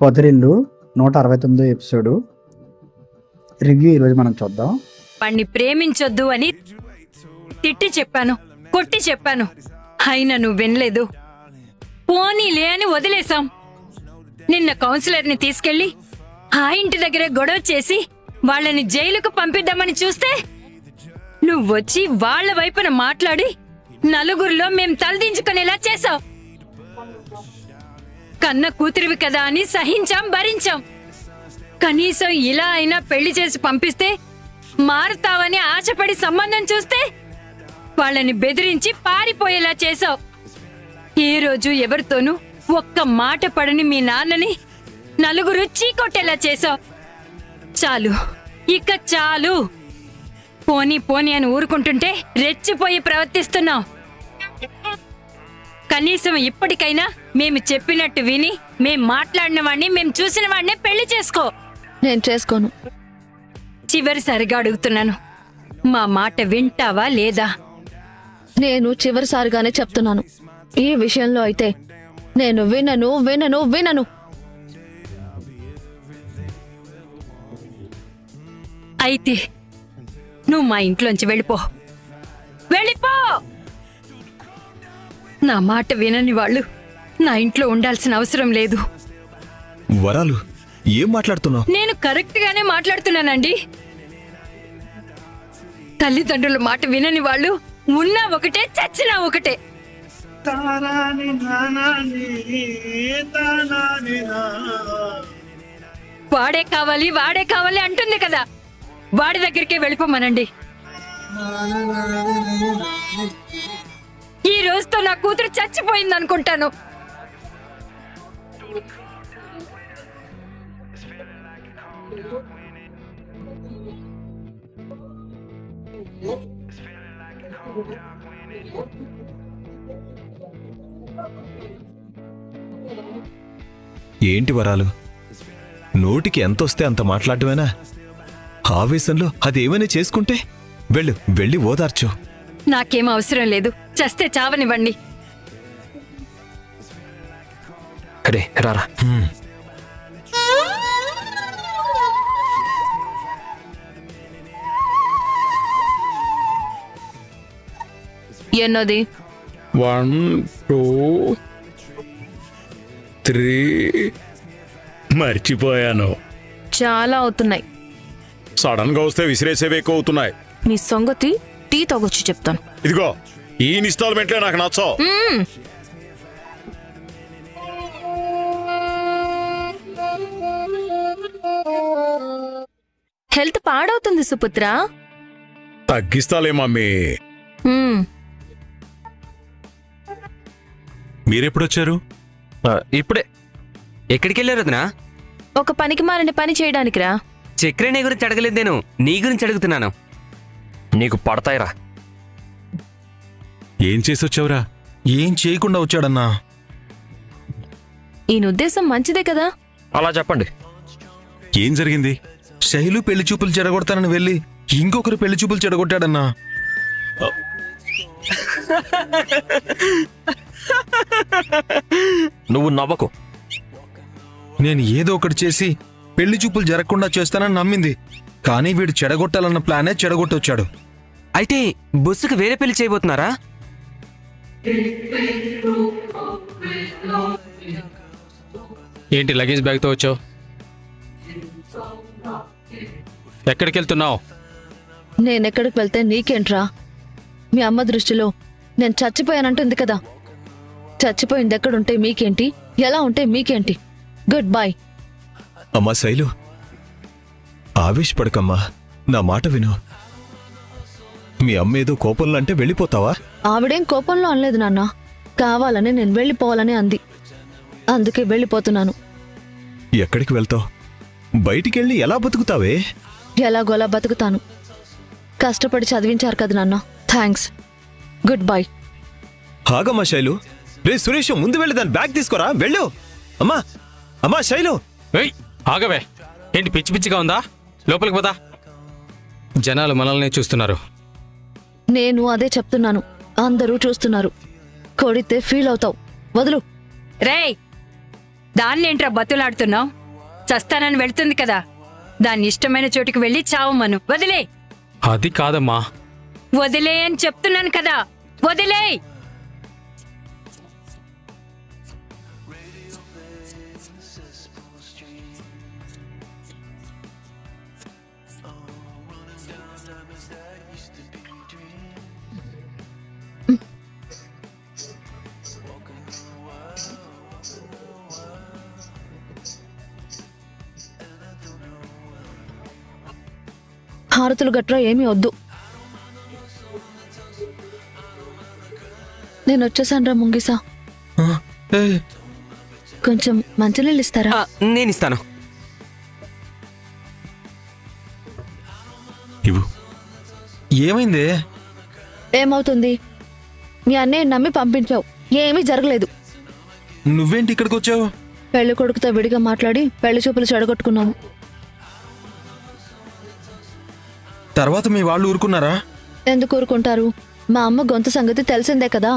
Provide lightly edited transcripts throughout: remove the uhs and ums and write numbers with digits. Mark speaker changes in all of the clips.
Speaker 1: పొదరిల్లు 169 episode review ఈరోజు మనం చూద్దాం.
Speaker 2: వాణ్ణి ప్రేమించొద్దు అని తిట్టి చెప్పాను, కొట్టి చెప్పాను, అయినా నువ్వు వినలేదు. పోనీలే అని వదిలేశాం. నిన్న కౌన్సిలర్ని తీసుకెళ్లి ఆ ఇంటి దగ్గరే గొడవ చేసి వాళ్ళని జైలుకు పంపిద్దామని చూస్తే నువ్వొచ్చి వాళ్ల వైపున మాట్లాడి నలుగురిలో మేం తలదించుకునేలా చేశావు. కన్న కూతురివి కదా అని సహించాం, భరించాం. కనీసం ఇలా అయినా పెళ్లి చేసి పంపిస్తే మారుతావని ఆశపడి సంబంధం చూస్తే వాళ్ళని బెదిరించి పారిపోయేలా చేశావు. ఏ రోజు ఎవరితోనూ ఒక్క మాట పడని మీ నాన్నని నలుగురు చీకొట్టేలా చేశావు. చాలు, ఇక చాలు. పోనీ పోనీ అని ఊరుకుంటుంటే రెచ్చిపోయి ప్రవర్తిస్తున్నావు. కనీసం ఇప్పటికైనా మేము చెప్పినట్టు విని మేం మాట్లాడిన వాడిని, మేం చూసిన వాడినే పెళ్లి చేసుకో.
Speaker 3: నేను చేసుకోను.
Speaker 2: చివరిసారిగా అడుగుతున్నాను, మా మాట వింటావా లేదా?
Speaker 3: నేను చివరిసారిగానే చెప్తున్నాను, ఈ విషయంలో అయితే నేను వినను వినను వినను.
Speaker 2: అయితే నువ్వు మా ఇంట్లోంచి వెళ్ళిపో, వెళ్ళిపో. నా మాట వినని వాళ్ళు నా ఇంట్లో ఉండాల్సిన అవసరం లేదు.
Speaker 4: వరాలు, ఏం మాట్లాడుతున్నావు?
Speaker 2: నేను కరెక్ట్ గానే మాట్లాడుతున్నానండి. తల్లిదండ్రుల మాట వినని వాళ్ళు ఉన్నా ఒకటే, చచ్చినా ఒకటే. వాడే కావాలి, వాడే కావాలి అంటుంది కదా, వాడి దగ్గరికే వెళ్ళిపోమనండి. ఈ రోజుతో నా కూతురు చచ్చిపోయింది అనుకుంటాను.
Speaker 4: ఏంటి వరాలు, నోటికి ఎంతొస్తే అంత మాట్లాడటమేనా? ఆవేశంలో అదేమైనా చేసుకుంటే వెళ్ళి ఓదార్చు.
Speaker 2: నాకేం అవసరం లేదు, చస్తే చావనివ్వండి.
Speaker 5: అరే రారా.
Speaker 3: ఎన్నోది?
Speaker 6: 1 2 3 మర్చిపోయాను.
Speaker 3: చాలా అవుతున్నాయి.
Speaker 6: సడన్ గా వస్తే విసిరేసేవి ఎక్కువ అవుతున్నాయి.
Speaker 3: నీ సంగతి టీ తాగొచ్చి చెప్తాను.
Speaker 6: ఇదిగో ఈ ఇన్స్టాల్మెంట్లే నాకు నచ్చవు.
Speaker 3: హెల్త్ పాడవుతుంది సుపుత్ర.
Speaker 6: తగ్గిస్తాలే మమ్మీ.
Speaker 4: మీరెప్పుడొచ్చారు?
Speaker 5: ఇప్పుడే. ఎక్కడికి వెళ్ళారు వదినా?
Speaker 3: ఒక పనికి మారిన పని చేయడానికి రా.
Speaker 5: చక్రే నీ గురించి అడగలేదు, నేను నీ గురించి అడుగుతున్నాను. నీకు పడతాయిరా.
Speaker 4: ఏం చేసొచ్చావురా?
Speaker 7: ఏం చేయకుండా వచ్చాడన్నా.
Speaker 3: ఈయన ఉద్దేశం మంచిదే కదా.
Speaker 5: అలా చెప్పండి.
Speaker 4: ఏం జరిగింది?
Speaker 7: శైలు పెళ్లి చూపులు చెడగొడతానని వెళ్ళి ఇంకొకరు పెళ్లి చూపులు చెడగొట్టాడన్నా.
Speaker 5: నువ్వు నవ్వకు.
Speaker 7: నేను ఏదో ఒకటి చేసి పెళ్లి చూపులు జరగకుండా చేస్తానని నమ్మింది, కానీ వీడు చెడగొట్టాలన్న ప్లానే చెడగొట్టొచ్చాడు.
Speaker 5: అయితే బొస్సుకు వేరే పెళ్లి చేయబోతున్నారా?
Speaker 8: ఏంటి లగేజ్ బ్యాగ్తో వచ్చావు? ఎక్కడికి వెళ్తున్నావు?
Speaker 3: నేనెక్కడికి వెళ్తే నీకేంట్రా? మీ అమ్మ దృష్టిలో నేను చచ్చిపోయానంటుంది కదా. చచ్చిపోయింది ఎక్కడుంటే మీకేంటి, ఎలా ఉంటే మీకేంటి? Goodbye.
Speaker 4: అమ్మా శైలు, ఆవేశపడకమ్మా, నా మాట విను. మీ అమ్మ ఏదో కోపంలో అంటే వెళ్ళిపోతావా?
Speaker 3: ఆవిడేం కోపంలో అనలేదు నాన్న, కావాలని నేను వెళ్ళిపోవాలని అంది, అందుకే వెళ్ళిపోతున్నాను.
Speaker 4: ఎక్కడికి వెళ్తావు? బయటికెళ్ళి ఎలా బతుకుతావే?
Speaker 3: ఎలాగోలా బతుకుతాను. కష్టపడి చదివించారు కదా నాన్న, థ్యాంక్స్. Good bye.
Speaker 4: ఆగమ్మా శైలు. రే సురేష్, ముందు వెళ్ళి దాని బ్యాగ్ తీసుకోరా, వెళ్ళు. అమ్మా శైలు.
Speaker 8: ఏయ్ ఆగవే, ఏంటి పిచ్చి పిచ్చిగా ఉందా? లోపలికి పోదా. జనాలు మనల్ని చూస్తున్నారు.
Speaker 3: నేను అదే చెప్తున్నాను, అందరూ చూస్తున్నారు. కొడితే ఫీల్ అవుతావు, వదులు.
Speaker 2: రేయ్, దాన్నేంట్రా బతులాడుతున్నావు? చస్తానని వెళ్తుంది కదా, దాని ఇష్టమైన చోటికి వెళ్ళి చావమను. వదిలే.
Speaker 8: అది కాదమ్మా.
Speaker 2: వదిలే అని చెప్తున్నాను కదా, వదిలే.
Speaker 3: హారతులు గట్రా ఏమీ వద్దు. నేను వచ్చేసానురా ముంగిసా.
Speaker 7: ఏయ్,
Speaker 3: కొంచెం మంచినీళ్ళు ఇస్తారా?
Speaker 5: నేను ఇస్తాను.
Speaker 6: ఇవ్వు.
Speaker 7: ఏమైంది?
Speaker 3: ఏమవుతుంది? మీ అన్నయ్య నమ్మి పంపించావు, ఏమీ జరగలేదు.
Speaker 7: నువ్వేంటి ఇక్కడికి వచ్చావు?
Speaker 3: పెళ్లి కొడుకుతో విడిగా మాట్లాడి పెళ్లి చూపులు చెడగొట్టుకున్నాము.
Speaker 7: తర్వాత మీ వాళ్ళు ఊరుకున్నారా?
Speaker 3: ఎందుకు ఊరుకుంటారు? మా అమ్మ గొంతు సంగతి తెలిసిందే కదా.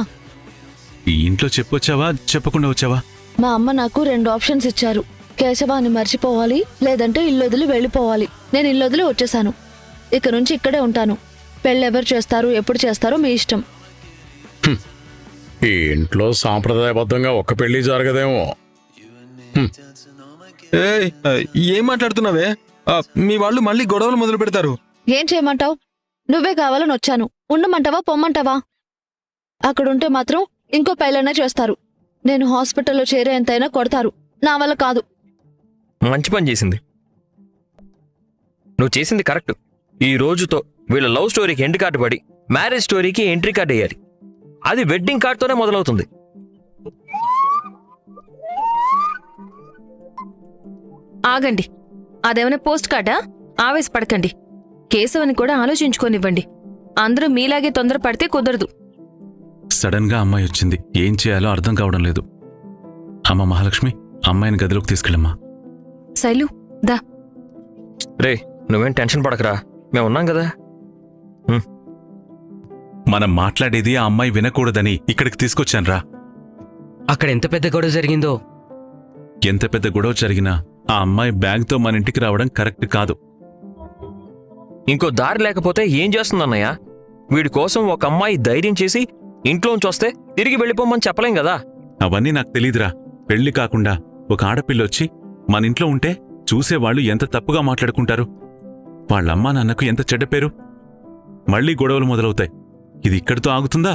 Speaker 6: ఈ ఇంట్లో చెప్పొచ్చావా, చెప్పకుండా వచ్చావా?
Speaker 3: మా అమ్మ నాకు 2 ఆప్షన్స్ ఇచ్చారు. కేశవాన్ని మర్చిపోవాలి, లేదంటే ఇల్లొదిలి వెళ్ళిపోవాలి. నేను ఇల్లొదిలి వచ్చేసాను. ఇక నుంచి ఇక్కడే ఉంటాను. పెళ్ళెవరు చేస్తారు, ఎప్పుడు చేస్తారో మీ ఇష్టం.
Speaker 6: ఈ ఇంట్లో సాంప్రదాయబద్ధంగా ఒక్క పెళ్లి జరగదేమో.
Speaker 7: ఏయ్, ఏం మాట్లాడుతున్నావే? మీ వాళ్ళు మళ్ళీ గొడవలు మొదలు పెడతారు.
Speaker 3: ఏం చేయమంటావు? నువ్వే కావాలని వచ్చాను. ఉండమంటావా, పొమ్మంటావా? అక్కడుంటే మాత్రం ఇంకో పెళ్ళైనా చేస్తారు. నేను హాస్పిటల్లో చేరేంతైనా కొడతారు. నా వల్ల కాదు.
Speaker 5: మంచి పని చేసింది. నువ్వు చేసింది కరెక్ట్. ఈ రోజుతో వీళ్ళ లవ్ స్టోరీకి ఎండ్ కార్డు పడి మ్యారేజ్ స్టోరీకి ఎంట్రీ కార్డు వేయాలి. అది వెడ్డింగ్ కార్డుతోనే మొదలవుతుంది.
Speaker 9: ఆగండి, అదేమైనా పోస్ట్ కార్డా? ఆవేశపడకండి. కేశవని కూడా ఆలోచించుకోనివ్వండి. అందరూ మీలాగే తొందరపడితే కుదరదు.
Speaker 6: సడన్ గా అమ్మాయి వచ్చింది, ఏం చేయాలో అర్థం కావడం లేదు. అమ్మ మహాలక్ష్మి, అమ్మాయిని గదిలోకి తీసుకెళ్ళమ్మా.
Speaker 9: శైలు, దా.
Speaker 5: రే, నువ్వేం టెన్షన్ పడకరా, మేము ఉన్నాం కదా.
Speaker 6: మనం మాట్లాడేది ఆ అమ్మాయి వినకూడదని ఇక్కడికి తీసుకొచ్చాన్రా.
Speaker 5: అక్కడ ఎంత పెద్ద గొడవ జరిగిందో.
Speaker 6: ఎంత పెద్ద గొడవ జరిగినా ఆ అమ్మాయి బ్యాగ్తో మన ఇంటికి రావడం కరెక్ట్ కాదు.
Speaker 5: ఇంకో దారి లేకపోతే ఏం చేస్తుందన్నయ్య? వీడి కోసం ఒక అమ్మాయి ధైర్యం చేసి ఇంట్లోంచి వస్తే తిరిగి వెళ్ళిపోమని చెప్పలేం కదా.
Speaker 6: అవన్నీ నాకు తెలీదురా. పెళ్లి కాకుండా ఒక ఆడపిల్లొచ్చి మన ఇంట్లో ఉంటే చూసేవాళ్లు ఎంత తప్పుగా మాట్లాడుకుంటారు. వాళ్ళమ్మా నాన్నకు ఎంత చెడ్డ పేరు. మళ్లీ గొడవలు మొదలవుతాయి. ఇది ఇక్కడితో ఆగుతుందా?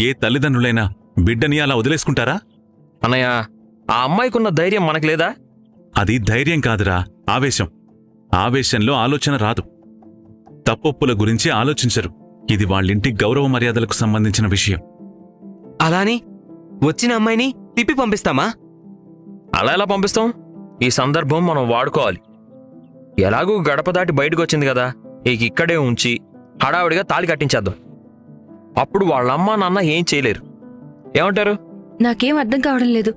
Speaker 6: ఏ తల్లిదండ్రులైనా బిడ్డని అలా వదిలేసుకుంటారా?
Speaker 5: అన్నయ్య, ఆ అమ్మాయికున్న ధైర్యం మనకు లేదా?
Speaker 6: అది ధైర్యం కాదురా, ఆవేశం. ఆవేశంలో ఆలోచన రాదు. తప్పొప్పుల గురించి ఆలోచించరు. ఇది వాళ్ళింటి గౌరవ మర్యాదలకు సంబంధించిన విషయం.
Speaker 5: అలాని వచ్చిన అమ్మాయిని తిప్పి పంపిస్తామా? అలా ఎలా పంపిస్తాం? ఈ సందర్భం మనం వాడుకోవాలి. ఎలాగూ గడప దాటి బయటకు వచ్చింది కదా, ఇక్కడే ఉంచి హడావుడిగా తాళి కట్టించేద్దాం. అప్పుడు వాళ్ళమ్మ నాన్న ఏం చేయలేరు. ఏమంటారు?
Speaker 9: నాకేం అర్థం కావడం లేదు.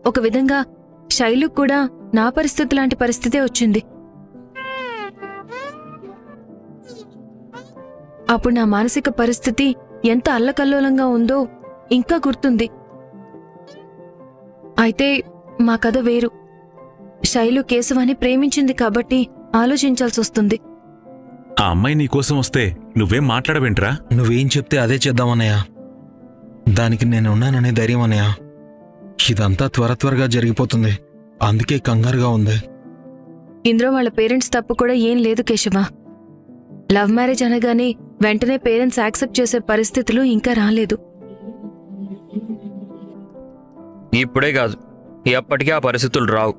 Speaker 9: ఒక విధంగా శైలుకు కూడా నా పరిస్థితి లాంటి పరిస్థితే వచ్చింది. అప్పుడు నా మానసిక పరిస్థితి ఎంత అల్లకల్లోలంగా ఉందో ఇంకా గుర్తుంది. అయితే మా కథ వేరు. శైలు కేశవాన్ని ప్రేమించింది కాబట్టి ఆలోచించాల్సొస్తుంది.
Speaker 6: ఆ అమ్మాయి నీకోసం వస్తే నువ్వేం మాట్లాడవేంట్రా?
Speaker 7: నువ్వేం చెప్తే అదే చేద్దామన్నయ్య. దానికి నేను ఉన్నాననే ధైర్యం అన్నయ్య. ఇదంతా త్వరగా జరిగిపోతుంది, అందుకే కంగారుగా ఉంది.
Speaker 9: ఇందులో వాళ్ళ పేరెంట్స్ తప్పు కూడా ఏం లేదు కేశవ. లవ్ మ్యారేజ్ అనగానే వెంటనే పేరెంట్స్ యాక్సెప్ట్ చేసే పరిస్థితులు ఇంకా రాలేదు.
Speaker 5: ఇప్పుడే కాదు, ఎప్పటికీ ఆ పరిస్థితులు రావు.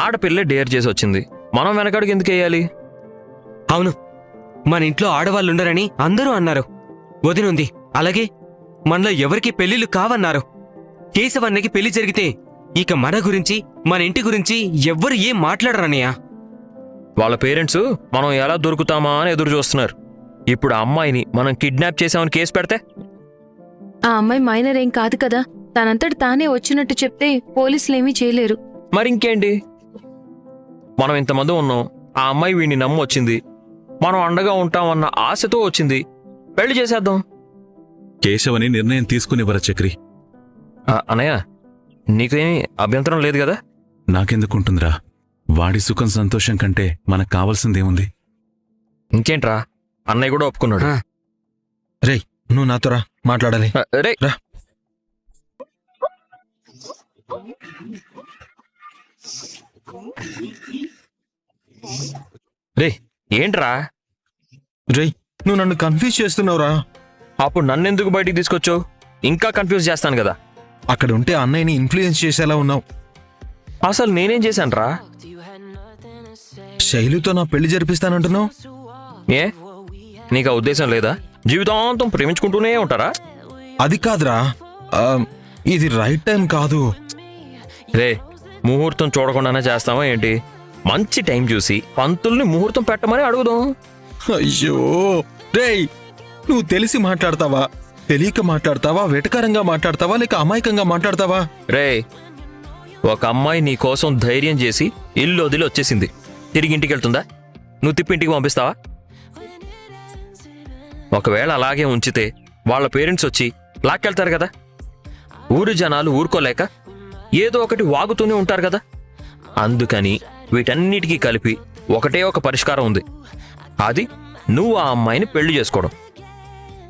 Speaker 5: ఆడపిల్లే డేర్ చేసి వచ్చింది, మనం వెనకడికి ఎందుకు వేయాలి?
Speaker 10: అవును, మన ఇంట్లో ఆడవాళ్ళుండరని అందరూ అన్నారు. వదినుంది, అలాగే మనలో ఎవరికి పెళ్లిళ్ళు కావన్నారు. కేశవన్నకి పెళ్లి జరిగితే ఇక మన గురించి, మన ఇంటి గురించి ఎవ్వరు ఏం మాట్లాడరన్నయ్యా.
Speaker 5: వాళ్ళ పేరెంట్స్ మనం ఎలా దొరుకుతామా అని ఎదురు చూస్తున్నారు. ఇప్పుడు ఆ అమ్మాయిని మనం కిడ్నాప్ చేసామని కేసు పెడితే?
Speaker 9: ఆ అమ్మాయి మైనర్ ఏం కాదు కదా, తనంతటి తానే వచ్చినట్టు చెప్తే పోలీసులేమీ చేయలేరు.
Speaker 5: మరింకేంటి? మనం ఇంతమంది ఉన్నాం, ఆ అమ్మాయి వీడిని నమ్ము వచ్చింది, మనం అండగా ఉంటామన్న ఆశతో వచ్చింది. పెళ్లి చేసేద్దాం.
Speaker 6: కేశవని నిర్ణయం తీసుకునివ్వరా చక్రి?
Speaker 5: అనయ్య, నీకేమీ అభ్యంతరం లేదు కదా?
Speaker 6: నాకెందుకుంటుందిరా? వాడి సుఖం సంతోషం కంటే మనకు కావాల్సిందేముంది?
Speaker 5: ఇంకేంట్రా, అన్నయ్య కూడా ఒప్పుకున్నాడు.
Speaker 7: రేయ్, నువ్వు నాతో రా, మాట్లాడాలి.
Speaker 5: రే
Speaker 7: రా.
Speaker 5: రే ఏంట్రా?
Speaker 7: రేయ్, నువ్వు నన్ను కన్ఫ్యూజ్ చేస్తున్నావురా.
Speaker 5: అప్పుడు నన్నెందుకు బయటికి తీసుకొచ్చావు? ఇంకా కన్ఫ్యూజ్ చేస్తాను కదా.
Speaker 7: అక్కడ ఉంటే అన్నయ్యని ఇన్ఫ్లుయెన్స్ చేసేలా ఉన్నావు.
Speaker 5: అసలు నేనేం చేశానురా?
Speaker 7: శైలుతో నా పెళ్లి జరిపిస్తానంటున్నావు.
Speaker 5: ఏ, నీకు ఆ ఉద్దేశం లేదా? జీవితాంతం ప్రేమించుకుంటూనే ఉంటారా?
Speaker 7: అది కాదురా, ఇది రైట్ టైం కాదు.
Speaker 5: రే, ముహూర్తం చూడకుండానే చేస్తావా ఏంటి? మంచి టైం చూసి పంతుల్ని ముహూర్తం పెట్టమని అడుగుదాం.
Speaker 7: అయ్యో రేయ్, నువ్వు తెలిసి మాట్లాడతావా, తెలియక మాట్లాడతావా, వెటకారంగా మాట్లాడతావా, లేక అమాయకంగా మాట్లాడతావా?
Speaker 5: రే, ఒక అమ్మాయి నీ కోసం ధైర్యం చేసి ఇల్లు వదిలి వచ్చేసింది. తిరిగి ఇంటికి వెళ్తుందా? నువ్వు తిప్పి ఇంటికి పంపిస్తావా? ఒకవేళ అలాగే ఉంచితే వాళ్ళ పేరెంట్స్ వచ్చి లాక్కెళ్తారు కదా. ఊరు జనాలు ఊరుకోలేక ఏదో ఒకటి వాగుతూనే ఉంటారు కదా. అందుకని వీటన్నిటికీ కలిపి ఒకటే ఒక పరిష్కారం ఉంది. అది నువ్వు ఆ అమ్మాయిని పెళ్లి చేసుకోవడం.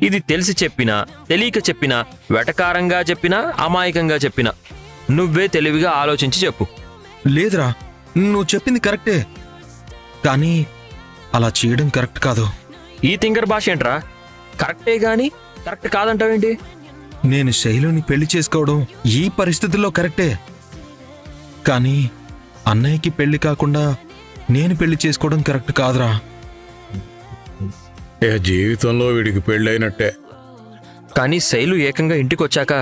Speaker 5: ఇది తెలిసి చెప్పినా తెలియక చెప్పినా, వెటకారంగా చెప్పినా అమాయకంగా చెప్పినా నువ్వే తెలివిగా ఆలోచించి చెప్పు.
Speaker 7: లేదురా, నువ్వు చెప్పింది కరెక్టే, కానీ అలా చేయడం కరెక్ట్ కాదు.
Speaker 5: ఈ తింగర్ భాష ఏంట్రా? కరెక్టే గాని కరెక్ట్ కాదంటావేంటి?
Speaker 7: నేను శైలుని పెళ్లి చేసుకోవడం ఈ పరిస్థితుల్లో కరెక్టే, కానీ అన్నయ్యకి పెళ్లి కాకుండా నేను పెళ్లి చేసుకోవడం కరెక్ట్ కాదురా.
Speaker 11: జీవితంలో వీడికి పెళ్ళైనట్టే.
Speaker 5: కానీ శైలు ఏకంగా ఇంటికి వచ్చాక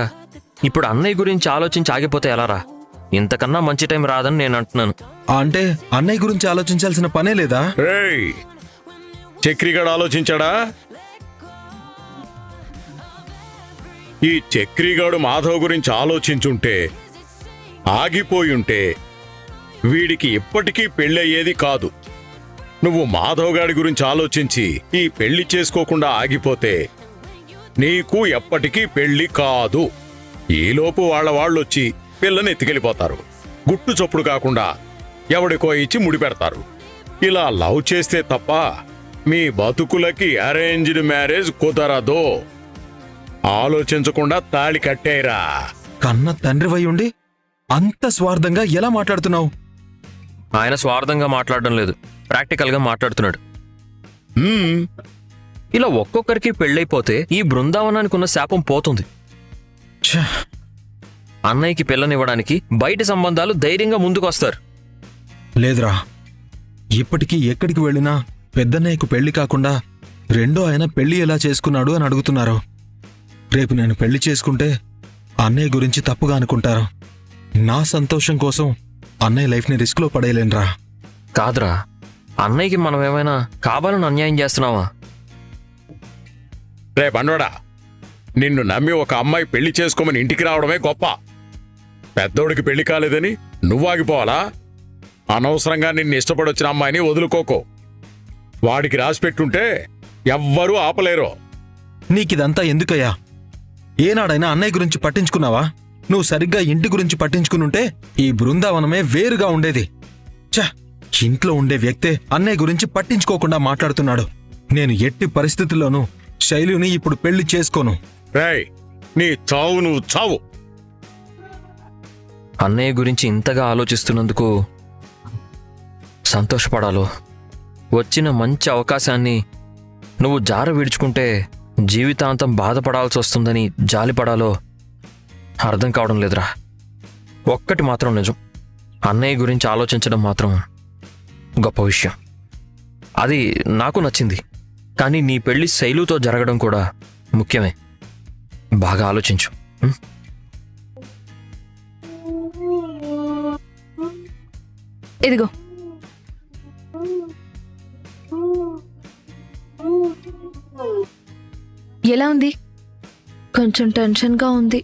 Speaker 5: ఇప్పుడు అన్నయ్య గురించి ఆలోచించి ఆగిపోతే ఎలారా? ఇంతకన్నా మంచి టైం రాదని నేను అంటున్నాను.
Speaker 7: అంటే అన్నయ్య గురించి ఆలోచించాల్సిన పనే లేదా?
Speaker 11: రేయ్, చక్రిగాడు ఆలోచించాడా? ఈ చక్రిగాడు మాధవ్ గురించి ఆలోచించుంటే, ఆగిపోయుంటే వీడికి ఇప్పటికీ పెళ్ళయ్యేది కాదు. నువ్వు మాధవ్ గాడి గురించి ఆలోచించి ఈ పెళ్లి చేసుకోకుండా ఆగిపోతే నీకు ఎప్పటికీ పెళ్లి కాదు. ఈలోపు వాళ్ళొచ్చి పిల్లని ఎత్తుకెళ్ళిపోతారు. గుట్టు చప్పుడు కాకుండా ఎవడికో ఇచ్చి ముడిపెడతారు. ఇలా లవ్ చేస్తే తప్ప మీ బతుకులకి అరేంజ్డ్ మ్యారేజ్ కుదరదు. ఆలోచించకుండా తాళి కట్టేరా.
Speaker 7: కన్న తండ్రివై ఉండి అంత స్వార్థంగా ఎలా మాట్లాడుతున్నావు?
Speaker 5: ఆయన స్వార్థంగా మాట్లాడడం లేదు, ప్రాక్టికల్గా మాట్లాడుతున్నాడు. ఇలా ఒక్కొక్కరికి పెళ్ళైపోతే ఈ బృందావనానికి ఉన్న శాపం పోతుంది.
Speaker 7: ఛ!
Speaker 5: అన్నయ్యకి పిల్లనివ్వడానికి బయట సంబంధాలు ధైర్యంగా ముందుకొస్తారు.
Speaker 7: లేదురా, ఇప్పటికీ ఎక్కడికి వెళ్ళినా పెద్దన్నయ్యకు పెళ్లి కాకుండా రెండో ఆయన పెళ్లి ఎలా చేసుకున్నాడు అని అడుగుతున్నారు. రేపు నేను పెళ్లి చేసుకుంటే అన్నయ్య గురించి తప్పుగా అనుకుంటారు. నా సంతోషం కోసం అన్నయ్య లైఫ్ని రిస్క్లో పడేయలేనురా.
Speaker 5: కాదురా, అన్నయ్యకి మనం ఏమైనా కావాలని అన్యాయం చేస్తున్నావా?
Speaker 11: రే బండోడా, నిన్ను నమ్మి ఒక అమ్మాయి పెళ్లి చేసుకోమని ఇంటికి రావడమే గొప్ప. పెద్దోడికి పెళ్లి కాలేదని నువ్వాగిపోవాలా? అనవసరంగా నిన్ను ఇష్టపడొచ్చిన అమ్మాయిని వదులుకోకో. వాడికి రాసిపెట్టుంటే ఎవ్వరూ ఆపలేరు.
Speaker 7: నీకిదంతా ఎందుకయ్యా? ఏనాడైనా అన్నయ్య గురించి పట్టించుకున్నావా? నువ్వు సరిగ్గా ఇంటి గురించి పట్టించుకునుంటే ఈ బృందావనమే వేరుగా ఉండేది. ఛ! ఇంట్లో ఉండే వ్యక్తే అన్నయ్య గురించి పట్టించుకోకుండా మాట్లాడుతున్నాడు. నేను ఎట్టి పరిస్థితుల్లోనూ శైలుని ఇప్పుడు పెళ్లి చేసుకోను.
Speaker 11: రేయ్, నీ చావు నువ్వు చావు.
Speaker 5: అన్నయ్య గురించి ఇంతగా ఆలోచిస్తున్నందుకు సంతోషపడాలో, వచ్చిన మంచి అవకాశాన్ని నువ్వు జార విడుచుకుంటే జీవితాంతం బాధపడాల్సి వస్తుందని జాలిపడాలో అర్థం కావడం లేదురా. ఒక్కటి మాత్రం నిజం, అన్నయ్య గురించి ఆలోచించడం మాత్రం గొప్ప విషయం. అది నాకు నచ్చింది. కానీ నీ పెళ్లి శైలుతో జరగడం కూడా ముఖ్యమే. బాగా ఆలోచించు.
Speaker 9: ఇదిగో, ఎలా ఉంది?
Speaker 3: కొంచెం టెన్షన్గా ఉంది.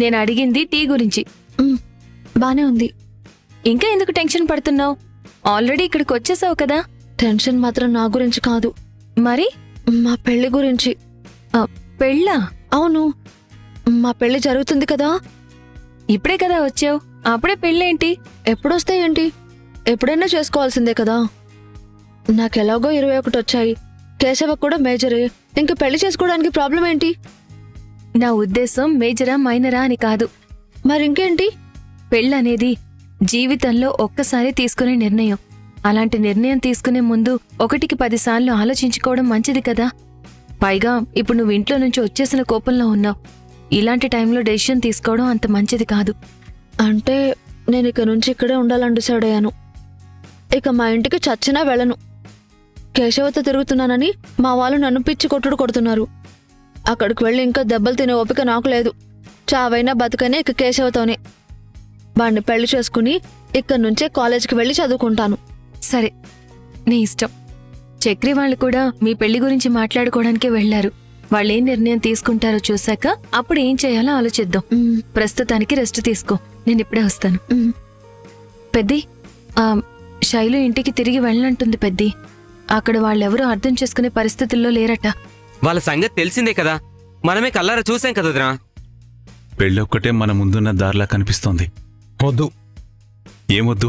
Speaker 9: నేను అడిగింది టీ గురించి.
Speaker 3: బానే ఉంది.
Speaker 9: ఇంకా ఎందుకు టెన్షన్ పడుతున్నావు? ఆల్రెడీ ఇక్కడికి వచ్చేసావు కదా.
Speaker 3: టెన్షన్ మాత్రం నా గురించి కాదు,
Speaker 9: మరి
Speaker 3: మా పెళ్లి గురించి.
Speaker 9: పెళ్ళా?
Speaker 3: అవును, మా పెళ్లి జరుగుతుంది కదా.
Speaker 9: ఇప్పుడే కదా వచ్చావు, అప్పుడే పెళ్ళేంటి?
Speaker 3: ఎప్పుడొస్తే ఏంటి, ఎప్పుడైనా చేసుకోవాల్సిందే కదా. నాకెలాగో 21 వచ్చాయి, కేశవ కూడా మేజరే, ఇంక పెళ్లి చేసుకోవడానికి ప్రాబ్లం ఏంటి?
Speaker 9: నా ఉద్దేశం మేజరా మైనరా అని కాదు.
Speaker 3: మరింకేంటి?
Speaker 9: పెళ్ళనేది జీవితంలో ఒక్కసారి తీసుకునే నిర్ణయం. అలాంటి నిర్ణయం తీసుకునే ముందు 1కి 10 సార్లు ఆలోచించుకోవడం మంచిది కదా. పైగా ఇప్పుడు నువ్వు ఇంట్లో నుంచి వచ్చేసిన కోపంలో ఉన్నావు. ఇలాంటి టైంలో డెసిషన్ తీసుకోవడం అంత మంచిది కాదు.
Speaker 3: అంటే నేను ఇక నుంచి ఇక్కడే ఉండాలని డిసైడ్ అయ్యాను. ఇక మా ఇంటికి చచ్చినా వెళ్ళను. కేశవతో తిరుగుతున్నానని మా వాళ్ళు నన్ను పిచ్చి కొట్టుడు కొడుతున్నారు. అక్కడికి వెళ్ళి ఇంకా దెబ్బలు తినే ఓపిక నాకు లేదు. చావైనా బతుకనే ఇక కేశవతోనే. వాడిని పెళ్లి చేసుకుని ఇక్కడి నుంచే కాలేజీకి వెళ్ళి చదువుకుంటాను.
Speaker 9: సరే, నీ ఇష్టం. చక్రి వాళ్ళు కూడా మీ పెళ్లి గురించి మాట్లాడుకోవడానికే వెళ్లారు. వాళ్ళేం నిర్ణయం తీసుకుంటారో చూశాక అప్పుడు ఏం చేయాలో ఆలోచిద్దాం. ప్రస్తుతానికి రెస్ట్ తీసుకో, నేను ఇప్పుడే వస్తాను. పెద్ది, శైలు ఇంటికి తిరిగి వెళ్ళనంటుంది పెద్ది. అక్కడ వాళ్ళెవరూ అర్థం చేసుకునే పరిస్థితుల్లో లేరట.
Speaker 10: వాళ్ళ సంగతి తెలిసిందే కదా, మనమే కల్లారా చూసాం కదరా.
Speaker 6: పెళ్ళొక్కటే మన ముందున్న దారిలా కనిపిస్తోంది.
Speaker 7: వద్దు.
Speaker 6: ఏమొద్దు?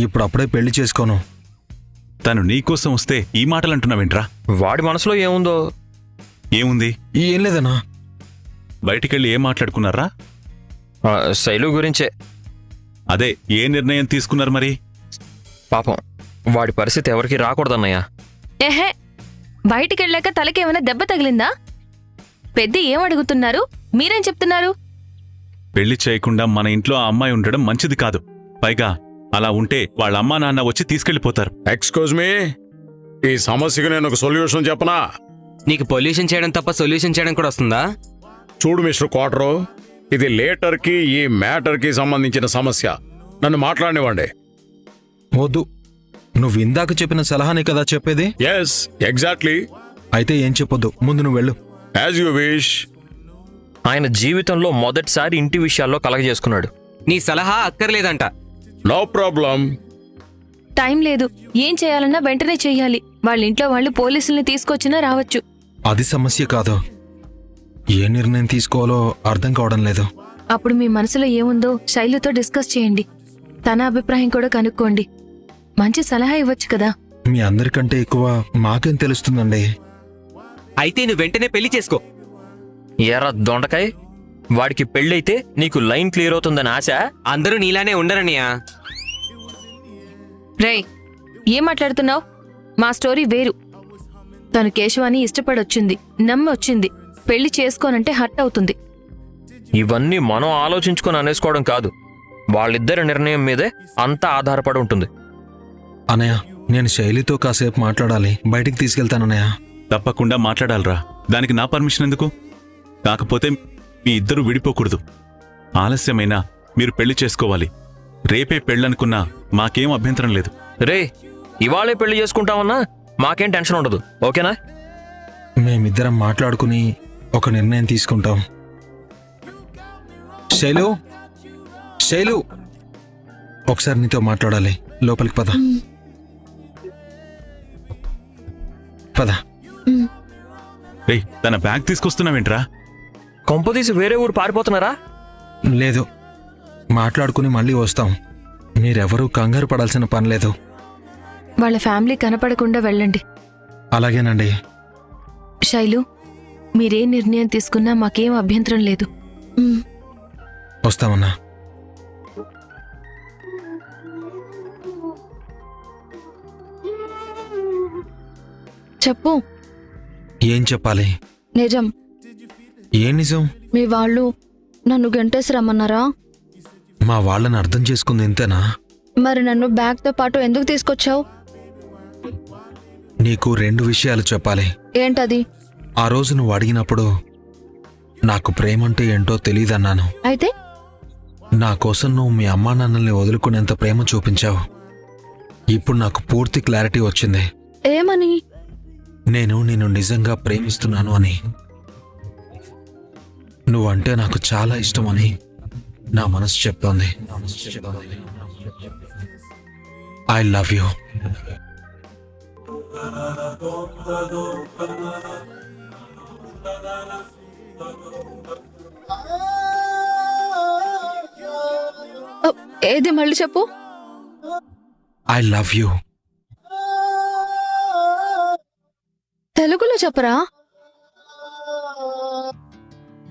Speaker 7: ఇప్పుడప్పుడే పెళ్లి చేసుకోను.
Speaker 6: తను నీకోసం వస్తే ఈ మాటలంటున్నావేంట్రా?
Speaker 5: వాడి మనసులో ఏముందో.
Speaker 6: ఏముంది?
Speaker 7: ఏం లేదన్నా.
Speaker 6: బయటికెళ్ళి ఏం మాట్లాడుకున్నారా?
Speaker 5: శైలు గురించే.
Speaker 6: అదే, ఏ నిర్ణయం తీసుకున్నారు మరి?
Speaker 5: పాపం వాడి పరిస్థితి ఎవరికి రాకూడదన్నయ్యా.
Speaker 9: ఏహే, బయటికెళ్ళాక తలకేమైనా దెబ్బ తగిలిందా? పెద్ది ఏం అడుగుతున్నారు, మీరేం చెప్తున్నారు?
Speaker 6: పెళ్లి చేయకుండా మన ఇంట్లో ఆ అమ్మాయి ఉండడం మంచిది కాదు. పైగా అలా ఉంటే వాళ్ళ అమ్మా నాన్న వచ్చి తీసుకెళ్లిపోతారు.
Speaker 11: ఎక్స్క్యూజ్ మీ, ఈ సమస్యకు నేను ఒక సొల్యూషన్ చెప్పనా?
Speaker 10: నీకు పొల్యూషన్ చేయడం తప్ప సొల్యూషన్ చేయడం కూడా వస్తుందా?
Speaker 11: చూడు మిస్టర్ క్వార్టరు, ఇది లేటర్కి ఈ మ్యాటర్కి సంబంధించిన సమస్య. నన్ను మాట్లాడినివ్వండి.
Speaker 7: వద్దు. నువ్వు ఇందాక చెప్పిన సలహానే కదా చెప్పేది?
Speaker 11: Yes, exactly.
Speaker 7: అయితే ఏం చెప్పొద్దు, ముందు నువ్వు వెళ్ళు.
Speaker 11: As you wish.
Speaker 5: ఆయన జీవితంలో మొదటిసారి ఇంటి విషయాల్లో కలగజేసుకున్నాడు.
Speaker 10: నీ సలహా అక్కర్లేదంట.
Speaker 11: No problem.
Speaker 9: టైం లేదు, ఏం చేయాలన్నా వెంటనే చెయ్యాలి. వాళ్ళ ఇంట్లో వాళ్ళు పోలీసుల్ని తీసుకొచ్చినా రావచ్చు.
Speaker 7: అది సమస్య కాదు, ఏ నిర్ణయం తీసుకోవాలో అర్థం కావడం లేదు.
Speaker 9: అప్పుడు మీ మనసులో ఏముందో శైలుతో డిస్కస్ చేయండి. తన అభిప్రాయం కూడా కనుక్కోండి. మంచి సలహా ఇవ్వచ్చు కదా.
Speaker 7: మీ అందరికంటే ఎక్కువ మాకేం తెలుస్తుందండి.
Speaker 10: అయితే నువ్వు వెంటనే పెళ్లి చేసుకో.
Speaker 5: ఎర్ర దొండకాయ్, వాడికి పెళ్ళైతే నీకు లైన్ క్లియర్ అవుతుందని ఆశ.
Speaker 10: అందరూ నీలానే ఉండరనియా.
Speaker 9: రేయ్, ఏం మాట్లాడుతున్నావు? మా స్టోరీ వేరు. తను కేశవాని ఇష్టపడొచ్చింది, నమ్మి వచ్చింది. పెళ్లి చేసుకోనంటే హర్ట్ అవుతుంది.
Speaker 5: ఇవన్నీ మనం ఆలోచించుకొని అనేసుకోవడం కాదు, వాళ్ళిద్దరి నిర్ణయం మీదే అంతా ఆధారపడి ఉంటుంది.
Speaker 7: అనయ్య, నేను శైలితో కాసేపు మాట్లాడాలి, బయటికి తీసుకెళ్తానన్నయ్య.
Speaker 6: తప్పకుండా మాట్లాడాలరా. దానికి నా పర్మిషన్ ఎందుకు? కాకపోతే మీ ఇద్దరూ విడిపోకూడదు. ఆలస్యమైనా మీరు పెళ్లి చేసుకోవాలి. రేపే పెళ్ళనుకున్నా మాకేం అభ్యంతరం లేదు.
Speaker 5: రే, ఇవాళే పెళ్లి చేసుకుంటామన్నా మాకేం టెన్షన్ ఉండదు, ఓకేనా?
Speaker 7: మేమిద్దరం మాట్లాడుకుని ఒక నిర్ణయం తీసుకుంటాం. శైలు, శైలు, ఒకసారి నీతో మాట్లాడాలి. లోపలికి పద. పద.
Speaker 6: రేయ్, తన బ్యాగ్ తీసుకొస్తున్నావేంట్రా?
Speaker 5: కొంపదీసి వేరే ఊరు పారిపోతున్నారా?
Speaker 7: లేదు, మాట్లాడుకుని మళ్ళీ వస్తాం. మీరెవరూ కంగారు పడాల్సిన పని లేదు.
Speaker 9: వాళ్ళ ఫ్యామిలీ కనపడకుండా వెళ్ళండి.
Speaker 7: అలాగేనండి.
Speaker 9: శైలు, మీరే నిర్ణయం తీసుకున్నా మాకేం అభ్యంతరం లేదు.
Speaker 7: వస్తామన్నా.
Speaker 3: చెప్పు.
Speaker 7: ఏం చెప్పాలి?
Speaker 3: నిజం.
Speaker 7: ఏం నిజం?
Speaker 3: మీ వాళ్ళు నన్ను గంటేసి రమ్మన్నారా?
Speaker 7: మా వాళ్ళని అర్థం చేసుకుంది ఇంతేనా?
Speaker 3: మరి నన్ను బ్యాగ్తో పాటు ఎందుకు తీసుకొచ్చావు?
Speaker 7: నీకు 2 విషయాలు చెప్పాలి.
Speaker 3: ఏంటది?
Speaker 7: ఆ రోజు నువ్వు అడిగినప్పుడు నాకు ప్రేమంటే ఏంటో తెలీదన్నాను.
Speaker 3: అయితే
Speaker 7: నా కోసం నువ్వు మీ అమ్మా నాన్నల్ని వదులుకునేంత ప్రేమ చూపించావు. ఇప్పుడు నాకు పూర్తి క్లారిటీ వచ్చింది.
Speaker 3: ఏమని?
Speaker 7: నేను నిన్ను నిజంగా ప్రేమిస్తున్నాను అని. నువ్వంటే నాకు చాలా ఇష్టమని నా మనసు చెప్తోంది. I love you.
Speaker 3: ఏది మళ్ళీ చెప్పు.
Speaker 7: I love you.
Speaker 3: తెలుగులో చెప్పరా.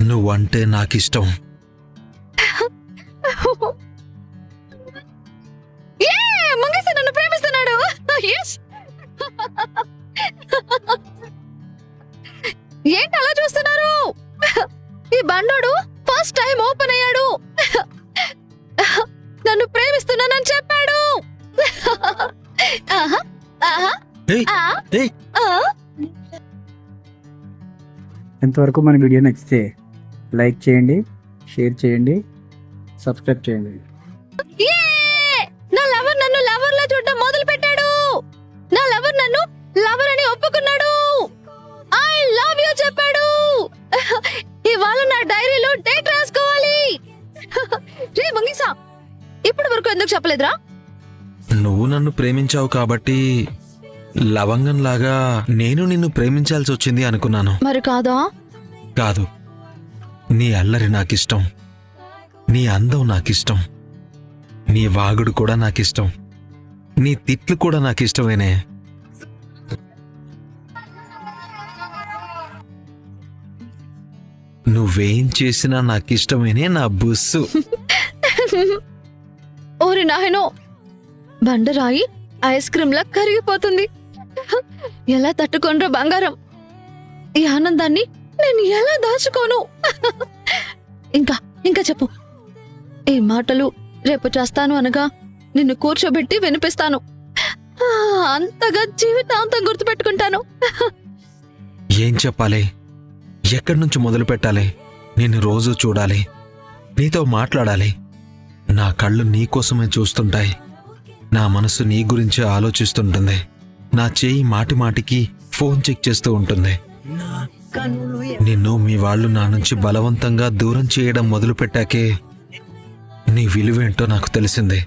Speaker 7: నువ్వంటే నాకిష్టం.
Speaker 3: మంగేశ నన్ను ప్రేమిస్తున్నాడు. Yes. ఏంటి అలా చూస్తున్నారు? ఈ బండోడు ఫస్ట్ టైం ఓపెన్ అయ్యాడు. నన్ను ప్రేమిస్తున్నానని చెప్పాడు. ఆహా, ఆహా,
Speaker 7: ఏయ్,
Speaker 3: ఆ,
Speaker 7: ఏయ్,
Speaker 3: ఆ.
Speaker 1: ఇంతవరకు మన వీడియో నచ్చితే లైక్ చేయండి, షేర్ చేయండి, సబ్స్క్రైబ్ చేయండి.
Speaker 3: యే! నా లవర్ నన్ను లవర్ లా చూడడం మొదలు పెట్టాడు. నా లవర్ నన్ను లవర్ అని ఒప్పుకున్నాడు. ఐ లవ్ యూ చెప్పాడు. ఇవాళ నా డైరీలో డేట్ రాసుకోవాలి. రే మంగీసా, ఇప్పటి వరకు ఎందుకు చెప్పలేదురా?
Speaker 7: నువ్వు నన్ను ప్రేమించావు కాబట్టి లవంగంలాగా నేను నిన్ను ప్రేమించాల్సి వచ్చింది అనుకున్నాను.
Speaker 3: మరి కాదా?
Speaker 7: కాదు, నీ అల్లరి నాకిష్టం, నీ అందం నాకిష్టం, నీ వాగుడు కూడా నాకిష్టం, నీ తిట్లు కూడా నాకిష్టమేనే. నువ్వేం చేసినా నాకిష్టమేనే నా బుస్సు.
Speaker 3: ఓరి నాయనో, బండరాయి ఐస్ క్రీమ్ లా కరిగిపోతుంది. ఎలా తట్టుకోనరా బంగారం? ఈ ఆనందాన్ని నేను ఎలా దాచుకోను? ఇంకా ఇంకా చెప్పు. ఈ మాటలు రేపు చేస్తాను అనగా నిన్ను కూర్చోబెట్టి వినిపిస్తాను. అంతగా జీవితాంతం గుర్తుపెట్టుకుంటాను.
Speaker 7: ఏం చెప్పాలి, ఎక్కడి నుంచి మొదలు పెట్టాలి? నిన్ను రోజు చూడాలి, నీతో మాట్లాడాలి. నా కళ్ళు నీకోసమే చూస్తుంటాయి, నా మనసు నీ గురించే ఆలోచిస్తుంటుంది, నా చేయి మాటి మాటికి ఫోన్ చెక్ చేస్తూ ఉంటుంది. నిన్ను మీ వాళ్ళు నా నుంచి బలవంతంగా దూరం చేయడం మొదలు పెట్టాకే నీ విలువేంటో నాకు తెలిసిందే.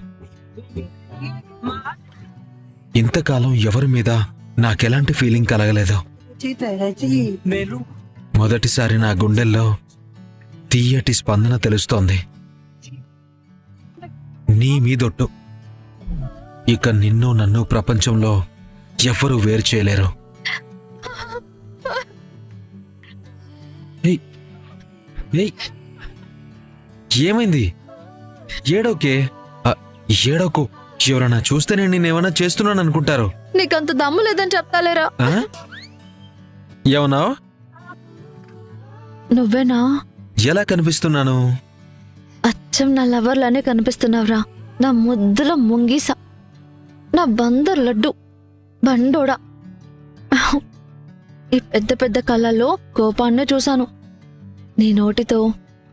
Speaker 7: ఇంతకాలం ఎవరి మీద నాకెలాంటి ఫీలింగ్ కలగలేదు. మొదటిసారి నా గుండెల్లో తీయటి స్పందన తెలుస్తోంది. నీ మీదొట్టు, ఇక నిన్ను నన్ను ప్రపంచంలో ఎవ్వరూ వేరు చేయలేరు. ఏయ్, ఏయ్, ఏమైంది? ఏడోకే, ఏడోకు. ఎవరన్నా చూస్తే నేను నేనేమన్నా చేస్తున్నాను అనుకుంటారు.
Speaker 3: నీకంత దమ్ము లేదని చెప్తాలేరా?
Speaker 7: ఏమన్నా?
Speaker 3: నువ్వేనా?
Speaker 7: ఎలా కనిపిస్తున్నాను?
Speaker 3: అచ్చం నా లవర్లానే కనిపిస్తున్నావురా. నా ముద్దుల ముంగీస, నా బందర్ లడ్డు, బండోడా. ఈ పెద్ద పెద్ద కళ్ళల్లో కోపాన్నే చూశాను. నీ నోటితో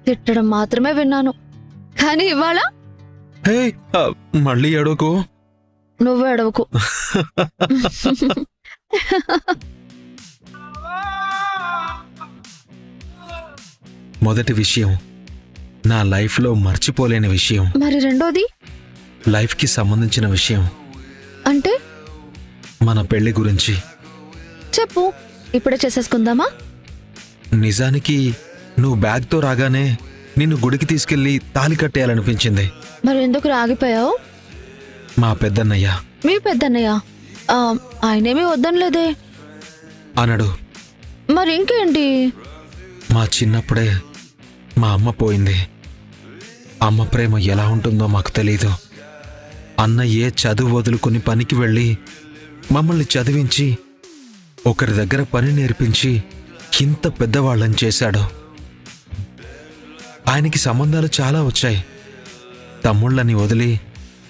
Speaker 3: తిట్టడం మాత్రమే విన్నాను. కానీ ఇవాళ
Speaker 7: హే, మళ్ళీ ఏడోకు.
Speaker 3: నువ్వే అడవకు.
Speaker 7: మొదటి విషయం నా లైఫ్లో మర్చిపోలేని విషయం.
Speaker 3: మరి రెండోది?
Speaker 7: లైఫ్కి సంబంధించిన విషయం.
Speaker 3: అంటే?
Speaker 7: మన పెళ్లి గురించి.
Speaker 3: చెప్పు, ఇప్పుడే చేసేసుకుందామా?
Speaker 7: నిజానికి నువ్వు బ్యాగ్తో రాగానే నిన్ను గుడికి తీసుకెళ్లి తాళి కట్టేయాలనిపించింది.
Speaker 3: మరి ఎందుకు రాగిపోయావు?
Speaker 7: మా పెద్దన్నయ్య.
Speaker 3: మీ పెద్దన్నయ్య? ఆయనేమీ వద్దనలేదే
Speaker 7: అనడు.
Speaker 3: మరి ఇంకేంటి?
Speaker 7: మా చిన్నప్పుడే మా అమ్మ పోయింది. అమ్మ ప్రేమ ఎలా ఉంటుందో మాకు తెలీదు. అన్నయ్యే చదువు వదులుకుని పనికి వెళ్ళి మమ్మల్ని చదివించి ఒకరి దగ్గర పని నేర్పించి ఇంత పెద్దవాళ్ళని చేశాడు. ఆయనకి సంబంధాలు చాలా వచ్చాయి. తమ్ముళ్ళని వదిలి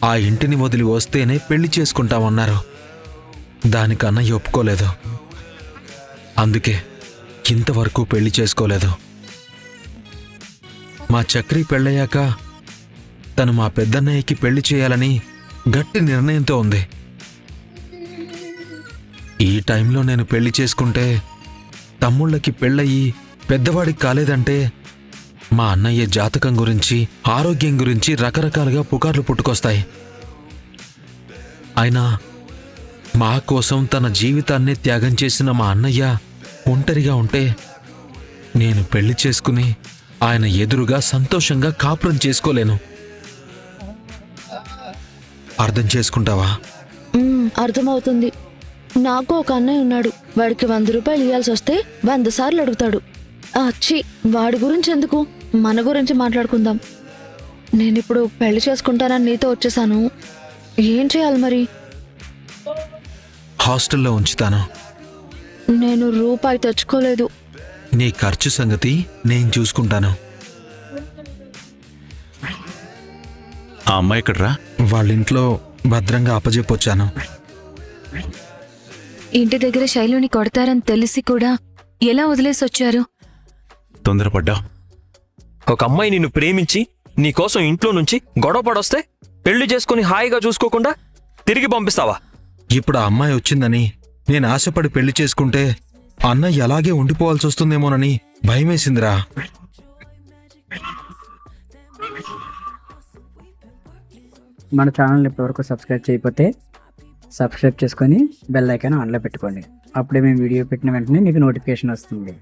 Speaker 7: ఆ ఇంటిని వదిలి వస్తేనే పెళ్లి చేసుకుంటామన్నారు. దానికి అన్నయ్య ఒప్పుకోలేదు. అందుకే ఇంతవరకు పెళ్లి చేసుకోలేదు. మా చక్రి పెళ్ళయ్యాక తను మా పెద్దన్నయ్యకి పెళ్లి చేయాలని గట్టి నిర్ణయంతో ఉంది. ఈ టైంలో నేను పెళ్లి చేసుకుంటే తమ్ముళ్ళకి పెళ్ళయి పెద్దవాడికి కాలేదంటే మా అన్నయ్య జాతకం గురించి, ఆరోగ్యం గురించి రకరకాలుగా పుకార్లు పుట్టుకొస్తాయి. అయినా మా కోసం తన జీవితాన్నే త్యాగం చేసిన మా అన్నయ్య ఒంటరిగా ఉంటే నేను పెళ్లి చేసుకుని ఆయన ఎదురుగా సంతోషంగా కాపురం చేసుకోలేను. అర్థం చేసుకుంటావా?
Speaker 3: అర్థమవుతుంది. నాకు ఒక అన్నయ్య ఉన్నాడు. వాడికి 100 రూపాయలు ఇవ్వాల్సి వస్తే 100 సార్లు అడుగుతాడు. ఛీ, వాడి గురించి ఎందుకు, మన గురించి మాట్లాడుకుందాం. నేనిప్పుడు పెళ్లి చేసుకుంటానని నీతో వచ్చేసాను. ఏం చేయాలి మరి?
Speaker 7: హాస్టల్లో ఉంచుతాను.
Speaker 3: నేను రూపాయి తెచ్చుకోలేదు.
Speaker 7: నీ ఖర్చు సంగతి నేను చూసుకుంటాను.
Speaker 6: ఆ అమ్మాయి ఎక్కడ్రా?
Speaker 7: వాళ్ళింట్లో భద్రంగా అప్పజెప్పొచ్చాను.
Speaker 9: ఇంటి దగ్గర శైలుని కొడతారని తెలిసి కూడా ఎలా వదిలేసి వచ్చారు?
Speaker 6: తొందరపడ్డా.
Speaker 5: ఒక అమ్మాయి నిన్ను ప్రేమించి నీకోసం ఇంట్లో నుంచి గొడవ పడొస్తే పెళ్లి చేసుకుని హాయిగా చూసుకోకుండా తిరిగి పంపిస్తావా?
Speaker 7: ఇప్పుడు ఆ అమ్మాయి వచ్చిందని నేను ఆశపడి పెళ్లి చేసుకుంటే అన్నయ్య అలాగే ఉండిపోవాల్సి వస్తుందేమోనని భయమేసిందిరా.
Speaker 1: మన ఛానల్ని ఇప్పటివరకు సబ్స్క్రైబ్ చేయకపోతే సబ్స్క్రైబ్ చేసుకొని బెల్ ఐకాన్ ఆన్లో పెట్టుకోండి. అప్పుడే మేము వీడియో పెట్టిన వెంటనే మీకు నోటిఫికేషన్ వస్తుంది.